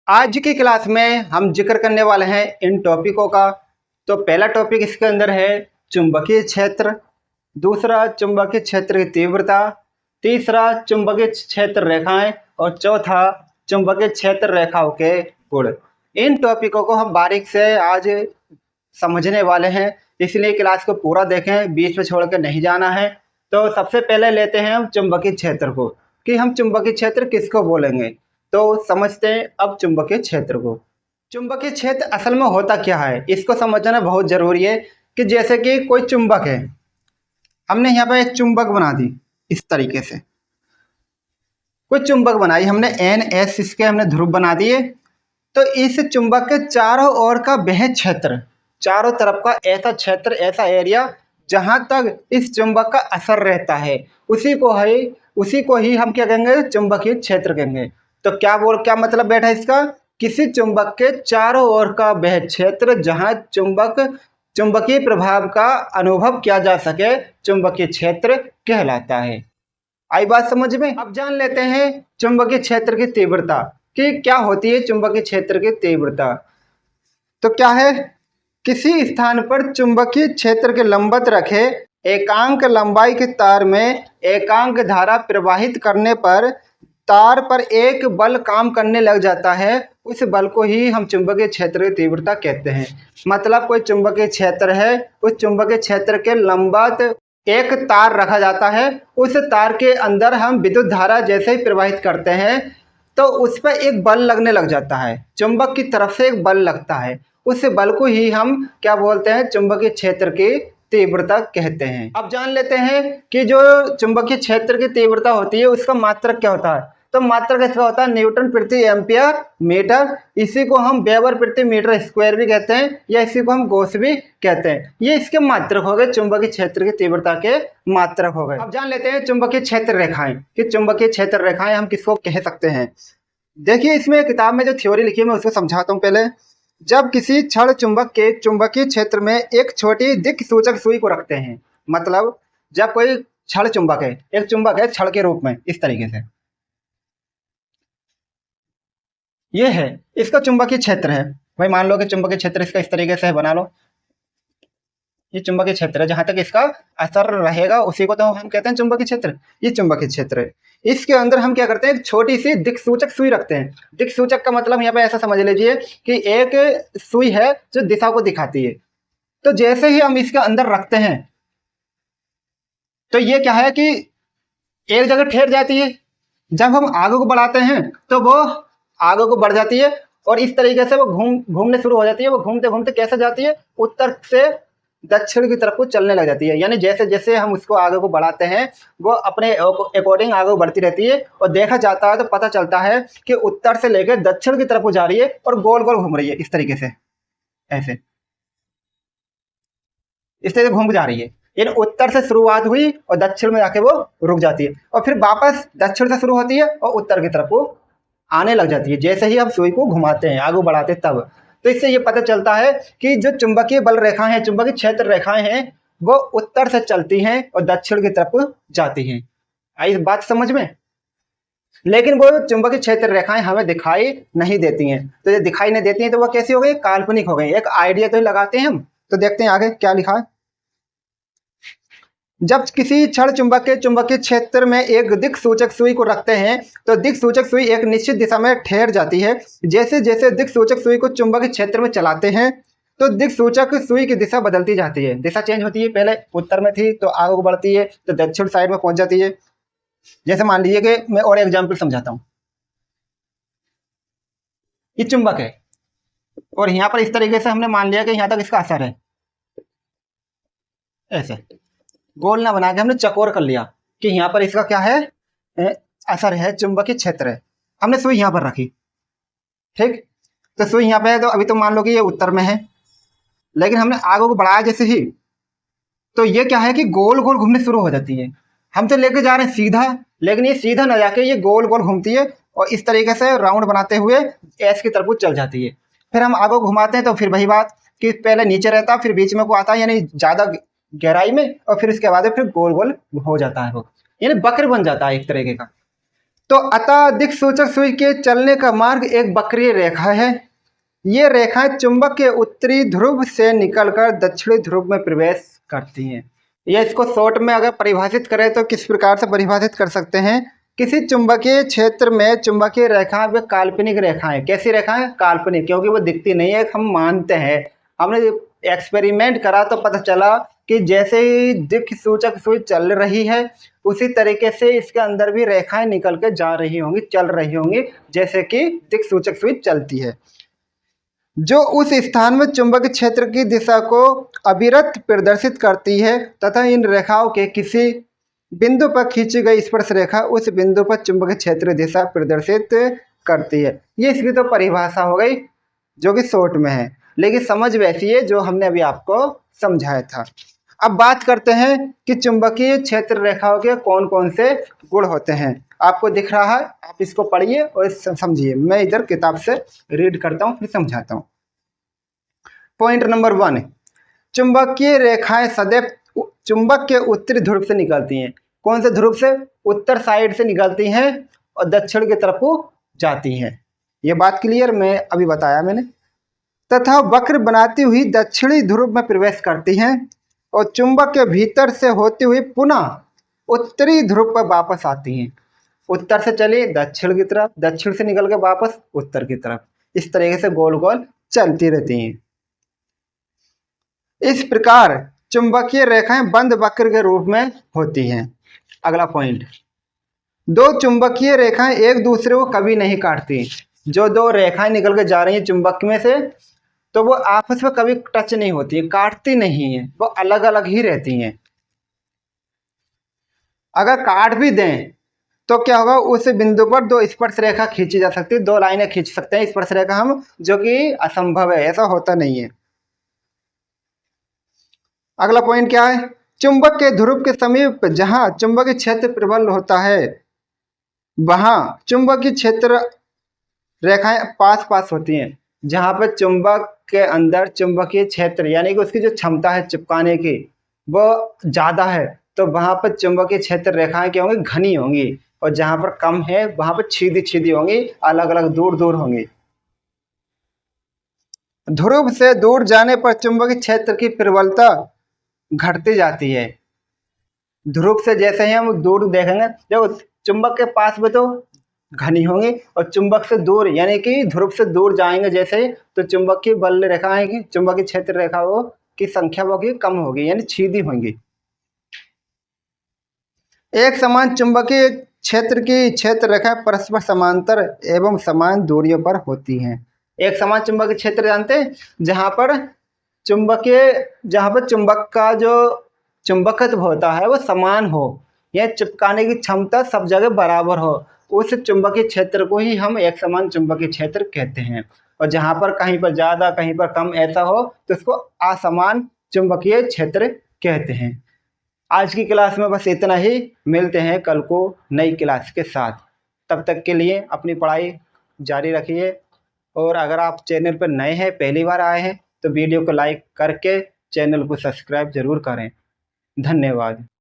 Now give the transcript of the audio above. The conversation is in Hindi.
आज की क्लास में हम जिक्र करने वाले हैं इन टॉपिकों का। तो पहला टॉपिक इसके अंदर है चुंबकीय क्षेत्र, दूसरा चुंबकीय क्षेत्र की तीव्रता, तीसरा चुंबकीय क्षेत्र रेखाएं और चौथा चुंबकीय क्षेत्र रेखाओं के गुण। इन टॉपिकों को हम बारीक से आज समझने वाले हैं, इसलिए क्लास को पूरा देखें, बीच में छोड़ कर नहीं जाना है। तो सबसे पहले लेते हैं हम चुंबकीय क्षेत्र को, कि हम चुंबकीय क्षेत्र किसको बोलेंगे। तो समझते हैं अब चुंबकीय क्षेत्र को। चुंबकीय क्षेत्र असल में होता क्या है, इसको समझना बहुत जरूरी है। कि जैसे कि कोई चुंबक है, हमने यहाँ पर एक चुंबक बना दी इस तरीके से, कोई चुंबक बनाई हमने NS, इसके हमने ध्रुव बना दिए। तो इस चुंबक के चारों ओर का वह क्षेत्र, चारों तरफ का ऐसा क्षेत्र, ऐसा एरिया जहां तक इस चुंबक का असर रहता है, उसी को ही हम क्या कहेंगे, चुंबकीय क्षेत्र कहेंगे। तो क्या मतलब बैठा इसका, किसी चुंबक के चारों ओर का वह क्षेत्र जहां चुंबकीय प्रभाव का अनुभव किया जा सके, चुंबकीय क्षेत्र कहलाता है। आई बात समझ में। अब जान लेते हैं चुंबकीय क्षेत्र की तीव्रता, कि क्या होती है चुंबकीय क्षेत्र की तीव्रता। तो क्या है, किसी स्थान पर चुंबकीय क्षेत्र के लंबवत रखे एकांक लंबाई के तार में एकांक धारा प्रवाहित करने पर तार पर एक बल काम करने लग जाता है, उस बल को ही हम चुंबकीय क्षेत्र की तीव्रता कहते हैं। मतलब कोई चुंबकीय क्षेत्र है, उस चुंबकीय क्षेत्र के लंबवत एक तार रखा जाता है, उस तार के अंदर हम विद्युत धारा जैसे ही प्रवाहित करते हैं तो उस पर एक बल लगने लग जाता है, चुंबक की तरफ से एक बल लगता है, उस बल को ही हम क्या बोलते हैं, चुंबकीय क्षेत्र की तीव्रता कहते हैं। अब जान लेते हैं कि जो चुंबकीय क्षेत्र की तीव्रता होती है उसका मात्रक क्या होता है। तो मात्रक इसका होता है न्यूटन प्रति एम्पियर मीटर, इसी को हम वेबर प्रति मीटर स्क्वायर भी कहते हैं, या इसी को हम गॉस भी कहते हैं। ये इसके मात्रक हो गए, चुंबकीय क्षेत्र की तीव्रता के मात्रक हो गए। अब जान लेते हैं चुंबकीय क्षेत्र रेखाएं, कि चुंबकीय क्षेत्र रेखाएं हम किसको कह सकते हैं। देखिए इसमें किताब में जो थ्योरी लिखी है मैं उसको समझाता हूँ पहले। जब किसी क्षण चुंबक के चुंबकीय क्षेत्र में एक छोटी दिक् सूचक सुई को रखते हैं, मतलब जब कोई क्षण चुंबक है, एक चुंबक है क्षण के रूप में इस तरीके से, ये है इसका चुंबकीय क्षेत्र है। भाई मान लो कि चुंबकीय क्षेत्र इसका इस तरीके से है, बना लो, ये चुंबकीय क्षेत्र है, जहां तक इसका असर रहेगा उसी को तो हम कहते हैं चुंबकीय क्षेत्र। ये चुंबकीय क्षेत्र है, इसके अंदर हम क्या करते हैं, एक छोटी सी दिक्सूचक सुई रखते हैं। दिक्सूचक का मतलब यहाँ पे ऐसा समझ लीजिए कि एक सुई है जो दिशा को दिखाती है। तो जैसे ही हम इसके अंदर रखते हैं तो ये क्या है कि एक जगह ठहर जाती है, जब हम आगे को बढ़ाते हैं तो वो आगे को बढ़ जाती है, और इस तरीके से वो घूमने शुरू हो जाती है। वो घूमते घूमते कैसे जाती है, उत्तर से दक्षिण की तरफ को चलने लग जाती है। यानी जैसे जैसे हम उसको आगे को बढ़ाते हैं वो अपने अकॉर्डिंग आगे बढ़ती रहती है, और देखा जाता है तो पता चलता है कि उत्तर से लेकर दक्षिण की तरफ को जा रही है और गोल गोल घूम रही है इस तरीके से, ऐसे इस तरह से घूम जा रही है। यानी उत्तर से शुरुआत हुई और दक्षिण में जाके वो रुक जाती है, और फिर वापस दक्षिण से शुरू होती है और उत्तर की तरफ को आने लग जाती है, जैसे ही हम सुई को घुमाते हैं, आगे बढ़ाते हैं तब। तो इससे ये पता चलता है कि जो चुंबकीय बल रेखाएं हैं, चुंबकीय क्षेत्र रेखाएं हैं, वो उत्तर से चलती हैं और दक्षिण की तरफ जाती हैं। आई बात समझ में। लेकिन वो चुंबकीय क्षेत्र रेखाएं हमें दिखाई नहीं देती हैं। तो ये दिखाई नहीं देती हैं तो वो कैसी हो गई, काल्पनिक हो गई। एक आइडिया तो लगाते हैं हम। तो देखते हैं आगे क्या लिखा है। जब किसी क्षण चुंबक के चुंबकीय क्षेत्र में एक दिक् सूचक सुई को रखते हैं तो दिक् सूचक सुई एक निश्चित दिशा में ठहर जाती है। जैसे जैसे दिक् सूचक सुई को चुंबकीय क्षेत्र में चलाते हैं तो दिक् सूचक सुई की दिशा बदलती जाती है, दिशा चेंज होती है। पहले उत्तर में थी तो आगे को बढ़ती है तो दक्षिण साइड में पहुंच जाती है। जैसे मान लीजिए कि मैं और एग्जाम्पल समझाता हूँ। ये चुंबक है और यहाँ पर इस तरीके से हमने मान लिया कि यहाँ तक इसका असर है, ऐसे गोल ना बना के हमने चकोर कर लिया कि यहाँ पर इसका क्या है, असर है, चुंबकीय क्षेत्र है। हमने सुई यहाँ पर रखी, ठीक। तो सुई यहाँ पे है तो अभी तो मान लो कि ये उत्तर में है, लेकिन हमने आगे को बढ़ाया जैसे ही, तो ये क्या है कि गोल गोल घूमने शुरू हो जाती है। हम तो लेके जा रहे हैं सीधा, लेकिन ये सीधा ना जाके ये गोल गोल घूमती है और इस तरीके से राउंड बनाते हुए एस की तरफ चल जाती है। फिर हम आगे घुमाते हैं तो फिर वही बात कि पहले नीचे रहता, फिर बीच में को आता है, यानी ज्यादा गहराई में, और फिर इसके बाद फिर गोल गोल हो जाता है वो, यानी वक्र बन जाता है एक तरीके का। तो अतः दिक्सूचक सुई के चलने का मार्ग एक वक्रीय रेखा है। ये रेखाएं चुंबक के उत्तरी ध्रुव से निकलकर दक्षिणी ध्रुव में प्रवेश करती हैं। या इसको शॉर्ट में अगर परिभाषित करें तो किस प्रकार से परिभाषित कर सकते हैं, किसी चुंबकीय क्षेत्र में चुंबकीय रेखाएं वे काल्पनिक रेखाएं। कैसी रेखाएं? काल्पनिक, क्योंकि वो दिखती नहीं है, हम मानते हैं। हमने एक्सपेरिमेंट करा तो पता चला कि जैसे ही दिक्सूचक सुई चल रही है उसी तरीके से इसके अंदर भी रेखाएं निकल के जा रही होंगी, चल रही होंगी, जैसे कि दिक्सूचक सुई चलती है, जो उस स्थान में चुंबकीय क्षेत्र की दिशा को अविरत प्रदर्शित करती है तथा इन रेखाओं के किसी बिंदु पर खींची गई स्पर्श रेखा उस बिंदु पर चुंबकीय क्षेत्र दिशा प्रदर्शित करती है। ये इसकी तो परिभाषा हो गई जो कि शॉर्ट में है, लेकिन समझ वैसी है जो हमने अभी आपको समझाया था। अब बात करते हैं कि चुंबकीय क्षेत्र रेखाओं के कौन कौन से गुण होते हैं। आपको दिख रहा है, आप इसको पढ़िए और समझिए। मैं इधर किताब से रीड करता हूँ फिर समझाता हूँ। पॉइंट नंबर 1, चुंबकीय रेखाएं सदैव चुंबक के उत्तरी ध्रुव से निकलती हैं। कौन से ध्रुव से? उत्तर साइड से निकलती हैं और दक्षिण की तरफ को जाती हैं। ये बात क्लियर मैं अभी बताया मैंने। तथा वक्र बनाती हुई दक्षिणी ध्रुव में प्रवेश करती हैं और चुंबक के भीतर से होती हुई पुनः उत्तरी ध्रुव पर वापस आती हैं। उत्तर से चली दक्षिण की तरफ, दक्षिण से निकल के वापस उत्तर की तरफ, इस तरीके से गोल गोल चलती रहती हैं। इस प्रकार चुंबकीय रेखाएं बंद वक्र के रूप में होती हैं। अगला पॉइंट, दो चुंबकीय रेखाएं एक दूसरे को कभी नहीं काटती। जो दो रेखाएं निकल के जा रही हैं चुंबक में से, तो वो आपस में कभी टच नहीं होती है, काटती नहीं है, वो अलग अलग ही रहती हैं। अगर काट भी दें तो क्या होगा, उस बिंदु पर दो स्पर्श रेखा खींची जा सकती है, दो लाइनें खींच सकते हैं स्पर्श रेखा हम, जो कि असंभव है, ऐसा होता नहीं है। अगला पॉइंट क्या है, चुंबक के ध्रुव के समीप जहां चुंबकीय क्षेत्र प्रबल होता है वहां चुंबकीय क्षेत्र रेखाएं पास पास होती हैं। जहां पर चुंबक के अंदर चुंबकीय क्षेत्र यानी कि उसकी जो क्षमता है चिपकाने की वो ज़्यादा है, तो वहां पर चुंबकीय क्षेत्र रेखाएं क्या होंगी? घनी होंगी। और जहां पर कम है वहां पर छीदी छीदी होंगी, अलग अलग दूर दूर होंगी। ध्रुव से दूर जाने पर चुंबकीय क्षेत्र की प्रबलता घटती जाती है। ध्रुव से जैसे ही हम दूर देखेंगे, जब चुंबक के पास में तो घनी होंगी और चुंबक से दूर यानी कि ध्रुव से दूर जाएंगे जैसे ही, तो चुंबक की बल रेखाएं की चुंबकीय क्षेत्र रेखाओं की संख्या वो की कम होगी, यानी छीदी होंगी। एक समान चुंबकीय क्षेत्र की क्षेत्र रेखाएं परस्पर समांतर एवं समान दूरियों पर होती हैं। एक समान चुंबकीय क्षेत्र जानते हैं, जहां पर चुंबक का जो चुंबकत्व होता है वो समान हो, यह चिपकाने की क्षमता सब जगह बराबर हो, उस चुंबकीय क्षेत्र को ही हम एक समान चुंबकीय क्षेत्र कहते हैं। और जहां पर कहीं पर ज़्यादा कहीं पर कम ऐसा हो तो इसको असमान चुंबकीय क्षेत्र कहते हैं। आज की क्लास में बस इतना ही, मिलते हैं कल को नई क्लास के साथ। तब तक के लिए अपनी पढ़ाई जारी रखिए, और अगर आप चैनल पर नए हैं, पहली बार आए हैं, तो वीडियो को लाइक करके चैनल को सब्सक्राइब जरूर करें। धन्यवाद।